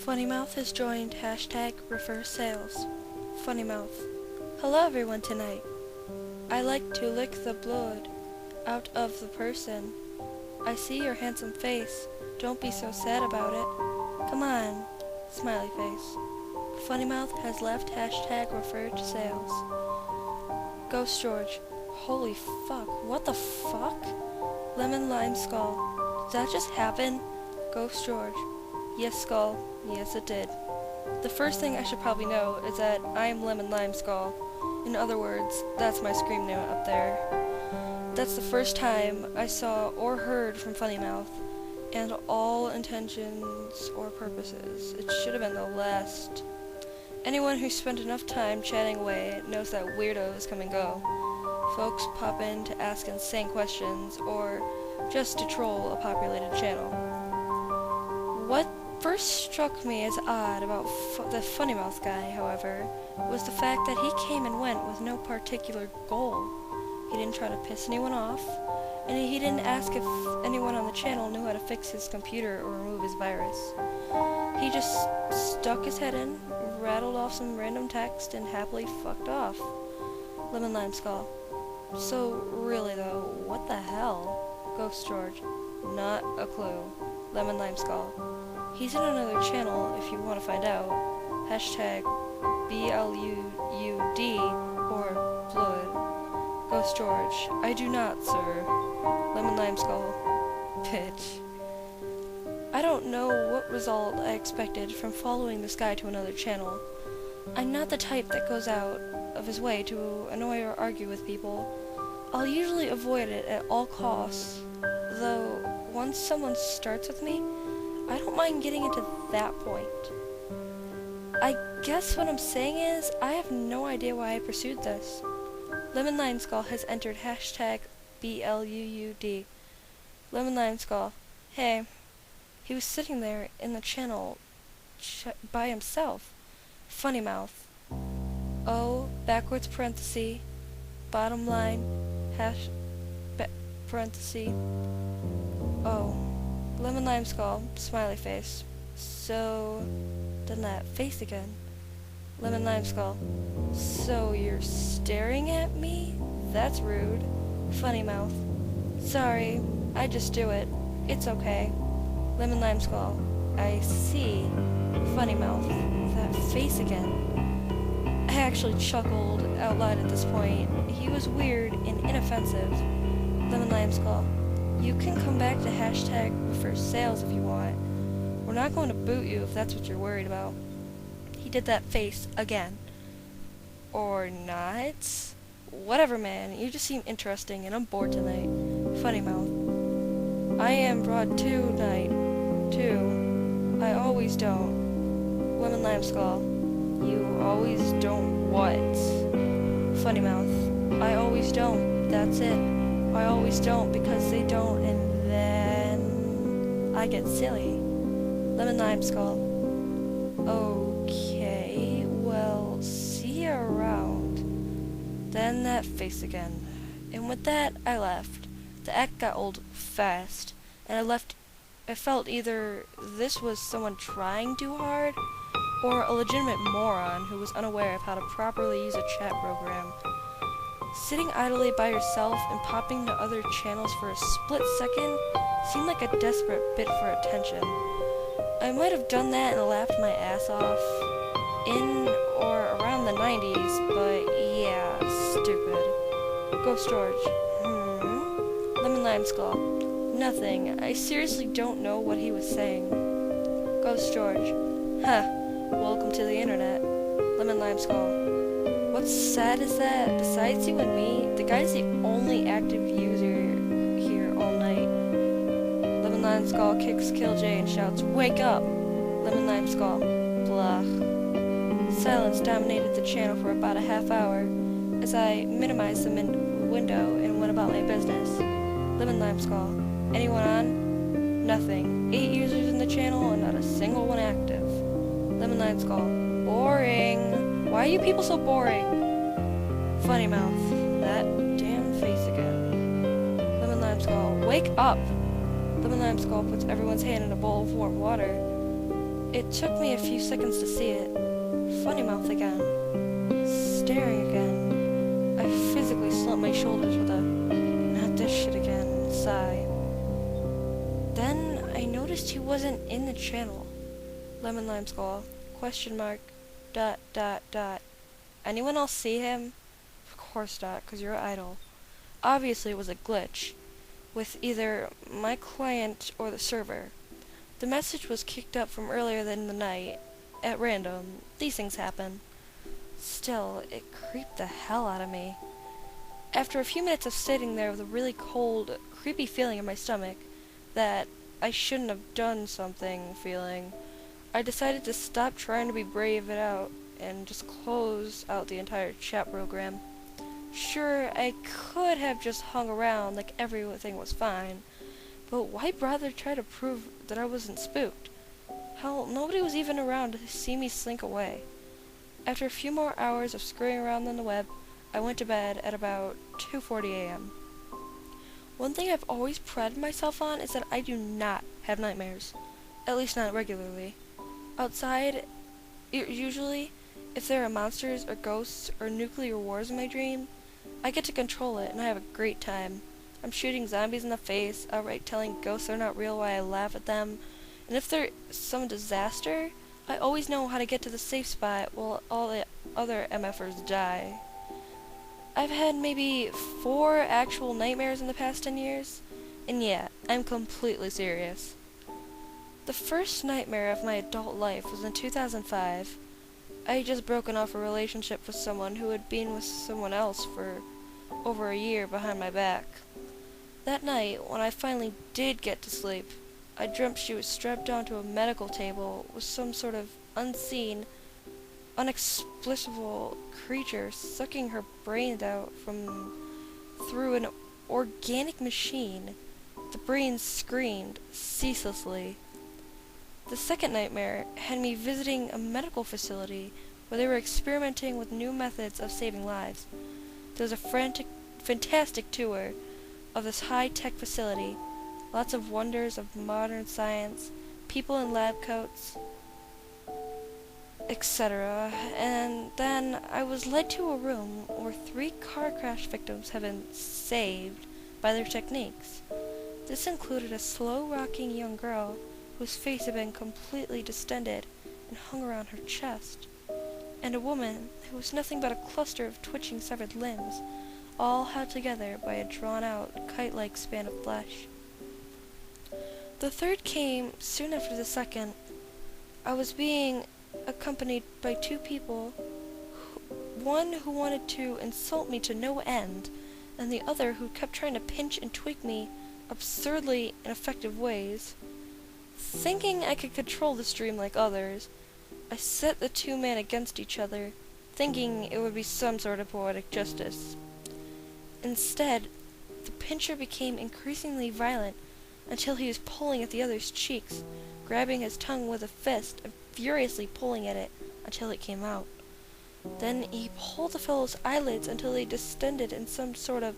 Funnymouth has joined hashtag refer sales. Funnymouth. Hello everyone tonight. I like to lick the blood out of the person. I see your handsome face. Don't be so sad about it. Come on. Smiley face. Funnymouth has left hashtag refer to sales. Ghost George. Holy fuck. What the fuck? Lemon Lime Skull. Did that just happen? Ghost George. Yes, Skull. Yes, it did. The first thing I should probably know is that I'm Lemon Lime Skull. In other words, that's my scream note up there. That's the first time I saw or heard from Funnymouth, and all intentions or purposes. It should have been the last. Anyone who spent enough time chatting away knows that weirdos come and go. Folks pop in to ask insane questions, or just to troll a populated channel. What first struck me as odd about the Funnymouth guy, however, was the fact that he came and went with no particular goal. He didn't try to piss anyone off, and he didn't ask if anyone on the channel knew how to fix his computer or remove his virus. He just stuck his head in, rattled off some random text, and happily fucked off. Lemon Lime Skull. So, really though, what the hell? Ghost George. Not a clue. Lemon Lime Skull. He's in another channel if you want to find out. Hashtag BLUUD or Blood. Ghost George. I do not, sir. Lemon Lime Skull. Bitch. I don't know what result I expected from following this guy to another channel. I'm not the type that goes out of his way to annoy or argue with people. I'll usually avoid it at all costs, though once someone starts with me, I don't mind getting into that point. I guess what I'm saying is, I have no idea why I pursued this. Lemon Lime Skull has entered hashtag BLUUD. Lemon Lime Skull. Hey. He was sitting there in the channel by himself. Funnymouth. O, backwards parenthesis, bottom line, hash, parenthesis, O. Lemon Lime Skull, smiley face. So, done that face again. Lemon Lime Skull. So you're staring at me? That's rude. Funnymouth. Sorry, I just do it. It's okay. Lemon Lime Skull. I see. Funnymouth. That face again. I actually chuckled out loud at this point. He was weird and inoffensive. Lemon Lime Skull. You can come back to hashtag refer sales if you want. We're not going to boot you if that's what you're worried about. He did that face again. Or not? Whatever, man. You just seem interesting and I'm bored tonight. Funnymouth. I am broad tonight. Too. I always don't. Lemon Lime Skull. You always don't what? Funnymouth. I always don't. That's it. I always don't because they don't, and then I get silly. Lemon Lime Skull. Okay, well, see you around. Then that face again. And with that, I left. The act got old fast, and I felt either this was someone trying too hard, or a legitimate moron who was unaware of how to properly use a chat program. Sitting idly by yourself and popping to other channels for a split second seemed like a desperate bid for attention. I might have done that and laughed my ass off in or around the 90s, but yeah, stupid. Ghost George. Lemon Lime Skull. Nothing. I seriously don't know what he was saying. Ghost George. Huh. Welcome to the internet. Lemon Lime Skull. What's sad is that, besides you and me, the guy's the only active user here all night. Lemon Lime Skull kicks Kill-J and shouts, "Wake up!" Lemon Lime Skull. Blah. Silence dominated the channel for about a half hour, as I minimized the window and went about my business. Lemon Lime Skull. Anyone on? Nothing. 8 users in the channel and not a single one active. Lemon Lime Skull. Boring. Why are you people so boring? Funnymouth. That damn face again. Lemon Lime Skull. Wake up! Lemon Lime Skull puts everyone's hand in a bowl of warm water. It took me a few seconds to see it. Funnymouth again. Staring again. I physically slumped my shoulders with a "not this shit again" sigh. Then I noticed he wasn't in the channel. Lemon Lime Skull. Question mark. ... Anyone else see him? Of course not, 'cause you're idle. Obviously it was a glitch with either my client or the server. The message was kicked up from earlier in the night, at random. These things happen. Still, it creeped the hell out of me. After a few minutes of sitting there with a really cold, creepy feeling in my stomach, that I shouldn't have done something feeling, I decided to stop trying to be brave it out and just close out the entire chat program. Sure, I could have just hung around like everything was fine, but why bother try to prove that I wasn't spooked? Hell, nobody was even around to see me slink away. After a few more hours of screwing around on the web, I went to bed at about 2:40 a.m. One thing I've always prided myself on is that I do not have nightmares. At least not regularly. Outside, usually, if there are monsters or ghosts or nuclear wars in my dream, I get to control it and I have a great time. I'm shooting zombies in the face, outright telling ghosts they're not real while I laugh at them, and if there's some disaster, I always know how to get to the safe spot while all the other MFers die. I've had maybe 4 actual nightmares in the past 10 years, and yeah, I'm completely serious. The first nightmare of my adult life was in 2005. I had just broken off a relationship with someone who had been with someone else for over a year behind my back. That night, when I finally did get to sleep, I dreamt she was strapped onto a medical table with some sort of unseen, inexplicable creature sucking her brains out through an organic machine. The brains screamed ceaselessly. The second nightmare had me visiting a medical facility where they were experimenting with new methods of saving lives. There was a fantastic tour of this high-tech facility, lots of wonders of modern science, people in lab coats, etc. And then I was led to a room where 3 car crash victims had been saved by their techniques. This included a slow-rocking young girl whose face had been completely distended and hung around her chest, and a woman who was nothing but a cluster of twitching severed limbs, all held together by a drawn-out, kite-like span of flesh. The third came soon after the second. I was being accompanied by 2 people, one who wanted to insult me to no end, and the other who kept trying to pinch and tweak me absurdly ineffective ways. Thinking I could control this dream like others, I set the 2 men against each other, thinking it would be some sort of poetic justice. Instead, the pincher became increasingly violent until he was pulling at the other's cheeks, grabbing his tongue with a fist and furiously pulling at it until it came out. Then he pulled the fellow's eyelids until they distended in some sort of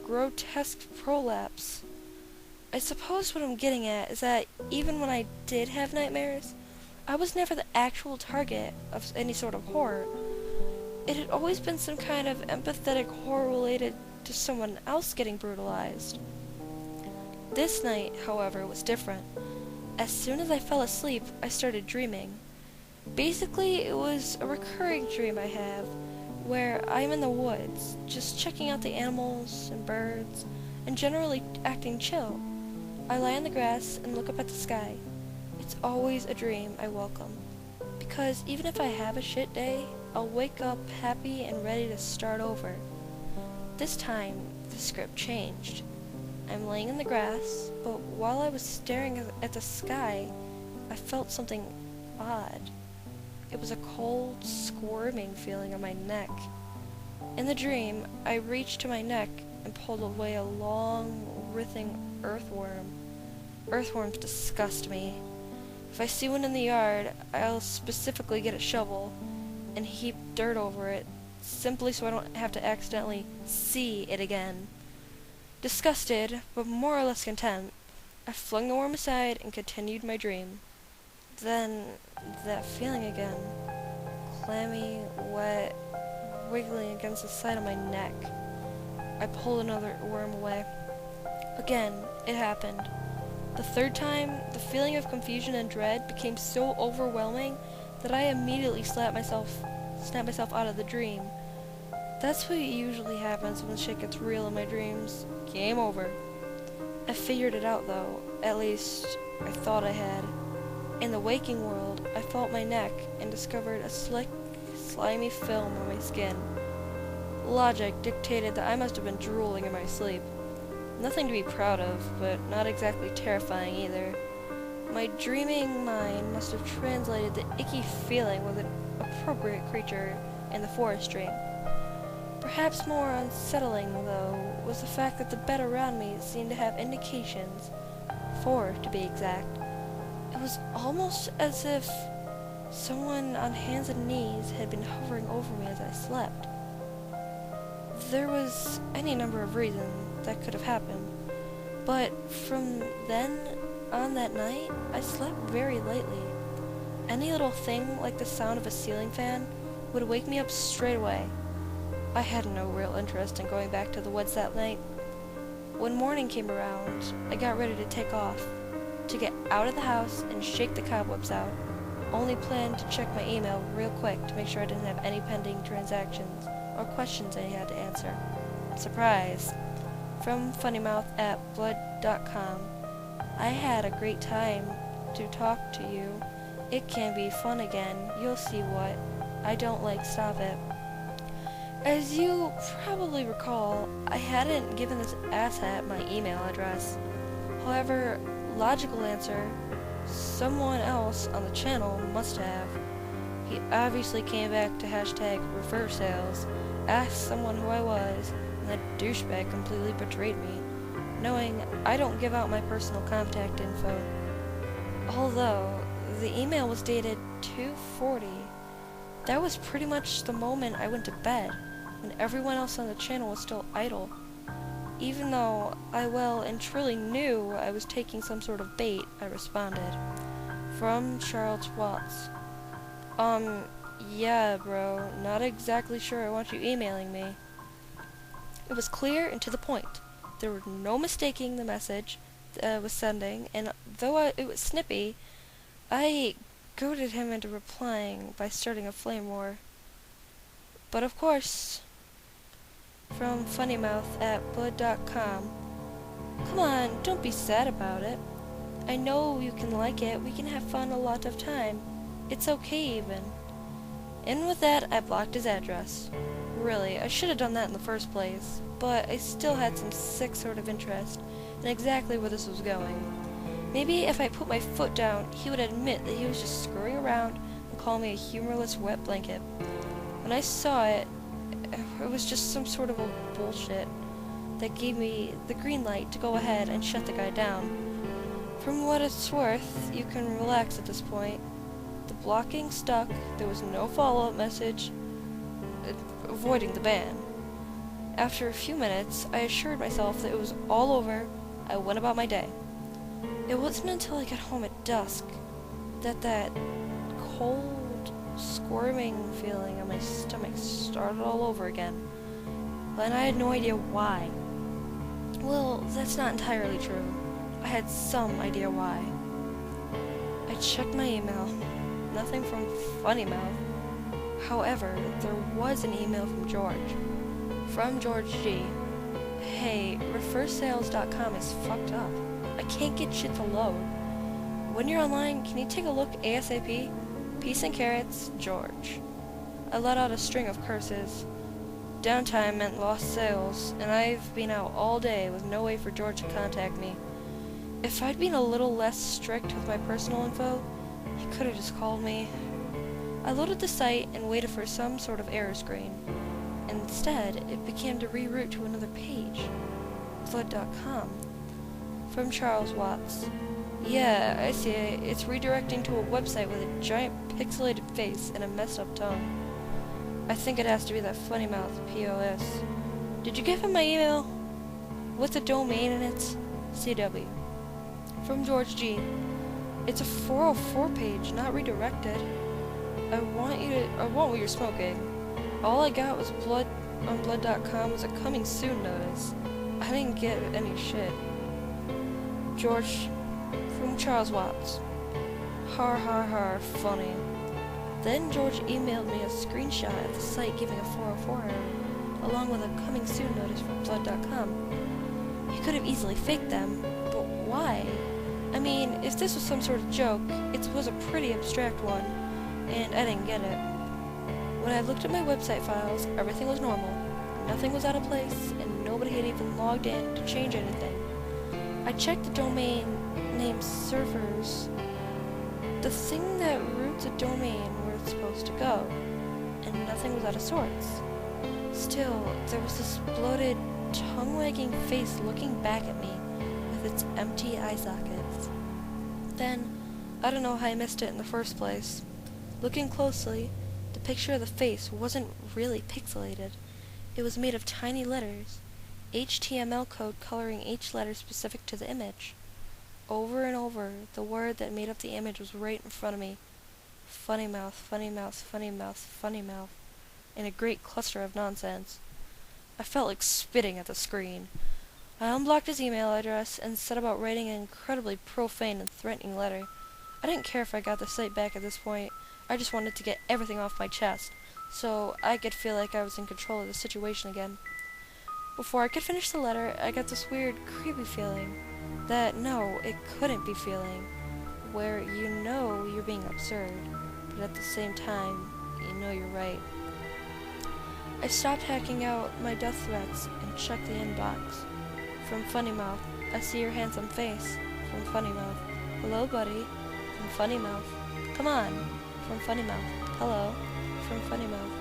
grotesque prolapse. I suppose what I'm getting at is that even when I did have nightmares, I was never the actual target of any sort of horror. It had always been some kind of empathetic horror related to someone else getting brutalized. This night, however, was different. As soon as I fell asleep, I started dreaming. Basically, it was a recurring dream I have, where I'm in the woods, just checking out the animals and birds, and generally acting chill. I lie on the grass and look up at the sky. It's always a dream I welcome, because even if I have a shit day, I'll wake up happy and ready to start over. This time, the script changed. I'm laying in the grass, but while I was staring at the sky, I felt something odd. It was a cold, squirming feeling on my neck. In the dream, I reached to my neck and pulled away a long, writhing earthworm. Earthworms disgust me. If I see one in the yard, I'll specifically get a shovel and heap dirt over it, simply so I don't have to accidentally see it again. Disgusted, but more or less content, I flung the worm aside and continued my dream. The then that feeling again. Clammy, wet, wiggling against the side of my neck. I pulled another worm away. Again, it happened. The third time, the feeling of confusion and dread became so overwhelming that I immediately snapped myself out of the dream. That's what usually happens when shit gets real in my dreams. Game over. I figured it out though. At least, I thought I had. In the waking world, I felt my neck and discovered a slick, slimy film on my skin. Logic dictated that I must have been drooling in my sleep. Nothing to be proud of, but not exactly terrifying either. My dreaming mind must have translated the icky feeling with an appropriate creature in the forest dream. Perhaps more unsettling, though, was the fact that the bed around me seemed to have indications, 4 to be exact. It was almost as if someone on hands and knees had been hovering over me as I slept. There was any number of reasons that could have happened, but from then on that night, I slept very lightly. Any little thing like the sound of a ceiling fan would wake me up straight away. I had no real interest in going back to the woods that night. When morning came around, I got ready to take off, to get out of the house and shake the cobwebs out. Only planned to check my email real quick to make sure I didn't have any pending transactions or questions I had to answer. Surprise! From Funnymouth at blood.com. I had a great time to talk to you. It can be fun again. You'll see what. I don't like stop it. As you probably recall, I hadn't given this asshat my email address. However, logical answer, someone else on the channel must have. He obviously came back to hashtag refer sales, asked someone who I was, and that douchebag completely betrayed me, knowing I don't give out my personal contact info. Although, the email was dated 2:40. That was pretty much the moment I went to bed, when everyone else on the channel was still idle. Even though I well and truly knew I was taking some sort of bait, I responded. From Charles Watts. Yeah, bro, not exactly sure I want you emailing me. It was clear and to the point. There was no mistaking the message I was sending, and though it was snippy, I goaded him into replying by starting a flame war. But of course, from Funnymouth at blood.com. Come on, don't be sad about it. I know you can like it. We can have fun a lot of time. It's okay even. And with that, I blocked his address. Really, I should have done that in the first place, but I still had some sick sort of interest in exactly where this was going. Maybe if I put my foot down, he would admit that he was just screwing around and call me a humorless wet blanket. When I saw it, it was just some sort of a bullshit that gave me the green light to go ahead and shut the guy down. From what it's worth, you can relax at this point. The blocking stuck, there was no follow-up message, avoiding the ban. After a few minutes, I assured myself that it was all over. I went about my day. It wasn't until I got home at dusk that cold, squirming feeling on my stomach started all over again. And I had no idea why. Well, that's not entirely true. I had some idea why. I checked my email. Nothing from Funnymouth. However, there was an email from George. From George G. Hey, refersales.com is fucked up. I can't get shit to load. When you're online, can you take a look ASAP? Peace and carrots, George. I let out a string of curses. Downtime meant lost sales, and I've been out all day with no way for George to contact me. If I'd been a little less strict with my personal info, he could have just called me. I loaded the site and waited for some sort of error screen. Instead, it began to reroute to another page. Flood.com. From Charles Watts. Yeah, I see it. It's redirecting to a website with a giant pixelated face and a messed up tongue. I think it has to be that Funnymouth POS. Did you give him my email? What's the domain in it? CW. From George G. It's a 404 page, not redirected. I want what you're smoking. All I got was blood on blood.com was a coming soon notice. I didn't get any shit. George, from Charles Watts. Har har har, funny. Then George emailed me a screenshot of the site giving a 404 error, along with a coming soon notice for blood.com. He could have easily faked them, but why? I mean, if this was some sort of joke, it was a pretty abstract one, and I didn't get it. When I looked at my website files, everything was normal. Nothing was out of place, and nobody had even logged in to change anything. I checked the domain name servers, the thing that routes a domain where it's supposed to go, and nothing was out of sorts. Still, there was this bloated, tongue-wagging face looking back at me with its empty eye sockets. Then, I don't know how I missed it in the first place. Looking closely, the picture of the face wasn't really pixelated. It was made of tiny letters, HTML code coloring each letter specific to the image. Over and over, the word that made up the image was right in front of me. Funnymouth, Funnymouth, Funnymouth, Funnymouth, in a great cluster of nonsense. I felt like spitting at the screen. I unblocked his email address and set about writing an incredibly profane and threatening letter. I didn't care if I got the site back at this point. I just wanted to get everything off my chest, so I could feel like I was in control of the situation again. Before I could finish the letter, I got this weird, creepy feeling that, no, it couldn't be feeling, where you know you're being absurd, but at the same time, you know you're right. I stopped hacking out my death threats and checked the inbox. From Funnymouth, I see your handsome face. From Funnymouth, hello, buddy. From Funnymouth, come on. From Funnymouth, hello. From Funnymouth,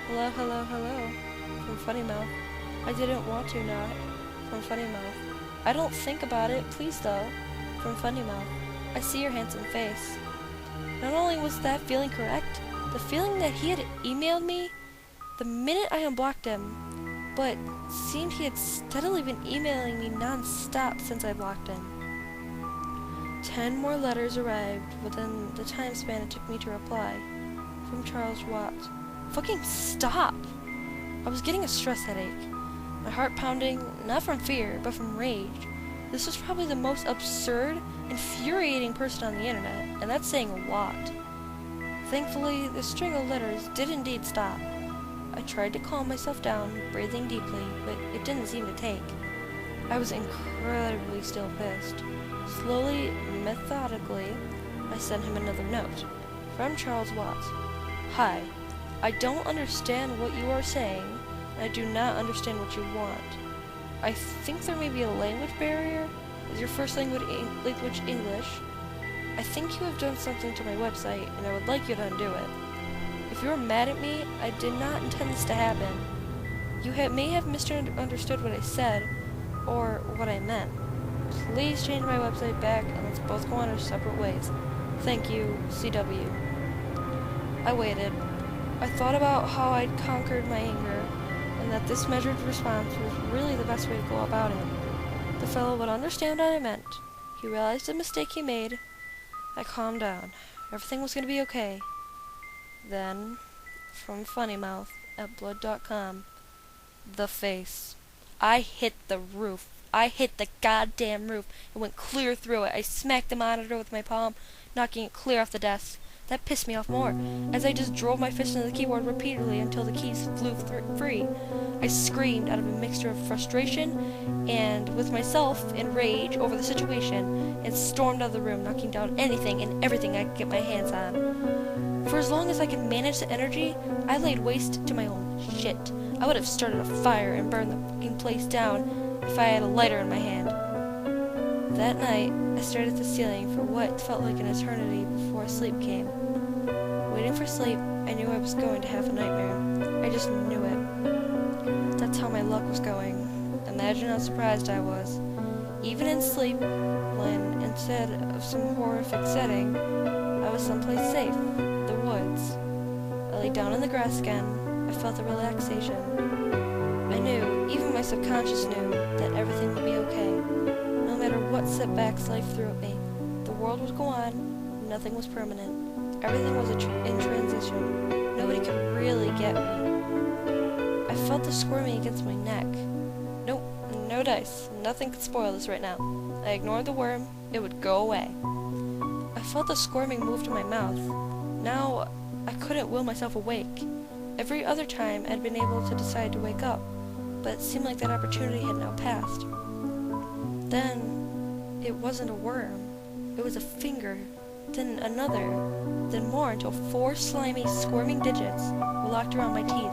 hello, hello, hello. From Funnymouth, I didn't want to not. From Funnymouth, I don't think about it, please though. From Funnymouth, I see your handsome face. Not only was that feeling correct, the feeling that he had emailed me the minute I unblocked him, but seemed he had steadily been emailing me non-stop since I blocked him. 10 more letters arrived within the time span it took me to reply. From Charles Watts. Fucking stop! I was getting a stress headache. My heart pounding, not from fear, but from rage. This was probably the most absurd, infuriating person on the internet, and that's saying a lot. Thankfully, the string of letters did indeed stop. I tried to calm myself down, breathing deeply, but it didn't seem to take. I was incredibly still pissed. Slowly, methodically, I sent him another note. From Charles Watts. Hi. I don't understand what you are saying, and I do not understand what you want. I think there may be a language barrier. Is your first language English? I think you have done something to my website, and I would like you to undo it. If you are mad at me, I did not intend this to happen. You may have misunderstood what I said, or what I meant. Please change my website back, and let's both go on our separate ways. Thank you, CW. I waited. I thought about how I'd conquered my anger, and that this measured response was really the best way to go about it. The fellow would understand what I meant. He realized the mistake he made. I calmed down. Everything was going to be okay. Then, from Funnymouth at blood.com, the face. I hit the roof. I hit the goddamn roof. It went clear through it. I smacked the monitor with my palm, knocking it clear off the desk. That pissed me off more, as I just drove my fist into the keyboard repeatedly until the keys flew free. I screamed out of a mixture of frustration and with myself in rage over the situation, and stormed out of the room, knocking down anything and everything I could get my hands on. For as long as I could manage the energy, I laid waste to my own shit. I would have started a fire and burned the fucking place down if I had a lighter in my hand. That night, I stared at the ceiling for what felt like an eternity before sleep came. Waiting for sleep, I knew I was going to have a nightmare. I just knew it. That's how my luck was going. Imagine how surprised I was. Even in sleep, when, instead of some horrific setting, I was someplace safe, the woods. I lay down in the grass again. I felt the relaxation. I knew, even my subconscious knew, that everything would be okay. No matter what setbacks life threw at me, the world would go on, nothing was permanent. Everything was in transition. Nobody could really get me. I felt the squirming against my neck. Nope, no dice. Nothing could spoil this right now. I ignored the worm. It would go away. I felt the squirming move to my mouth. Now, I couldn't will myself awake. Every other time, I'd been able to decide to wake up, but it seemed like that opportunity had now passed. Then, it wasn't a worm. It was a finger, then another, then more until 4 slimy, squirming digits were locked around my teeth,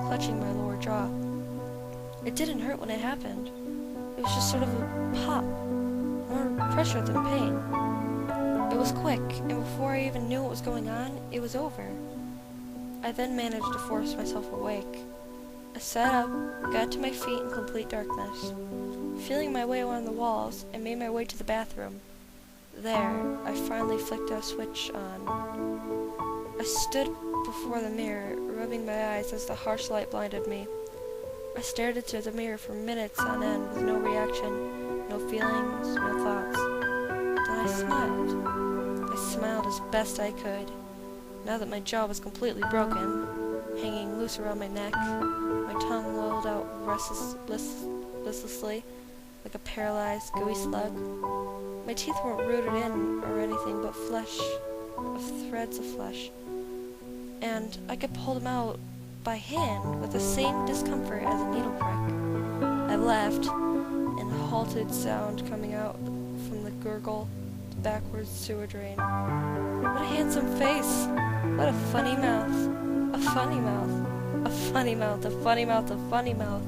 clutching my lower jaw. It didn't hurt when it happened. It was just sort of a pop, more pressure than pain. It was quick, and before I even knew what was going on, it was over. I then managed to force myself awake. I sat up, got to my feet in complete darkness. Feeling my way along the walls, I made my way to the bathroom. There, I finally flicked a switch on. I stood before the mirror, rubbing my eyes as the harsh light blinded me. I stared into the mirror for minutes on end with no reaction, no feelings, no thoughts. Then I smiled. I smiled as best I could. Now that my jaw was completely broken, hanging loose around my neck, my tongue lolled out listlessly, like a paralyzed, gooey slug. My teeth weren't rooted in or anything but flesh, of threads of flesh, and I could pull them out by hand with the same discomfort as a needle prick. I laughed, and a halted sound coming out from the gurgle backwards sewer drain. What a handsome face! What a funny mouth! A funny mouth! A funny mouth! A funny mouth! A funny mouth!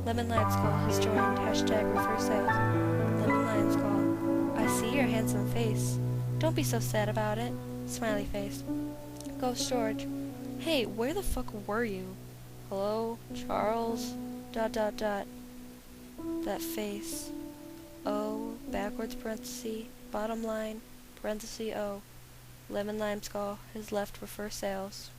Lemon Lime Skull has joined #refer sales. Lemon Lime Skull. I see your handsome face. Don't be so sad about it. Smiley face. Ghost George. Hey, where the fuck were you? Hello? Charles? ... That face. O, backwards parenthesis, bottom line, parenthesis O. Lemon Lime Skull has left refer sales.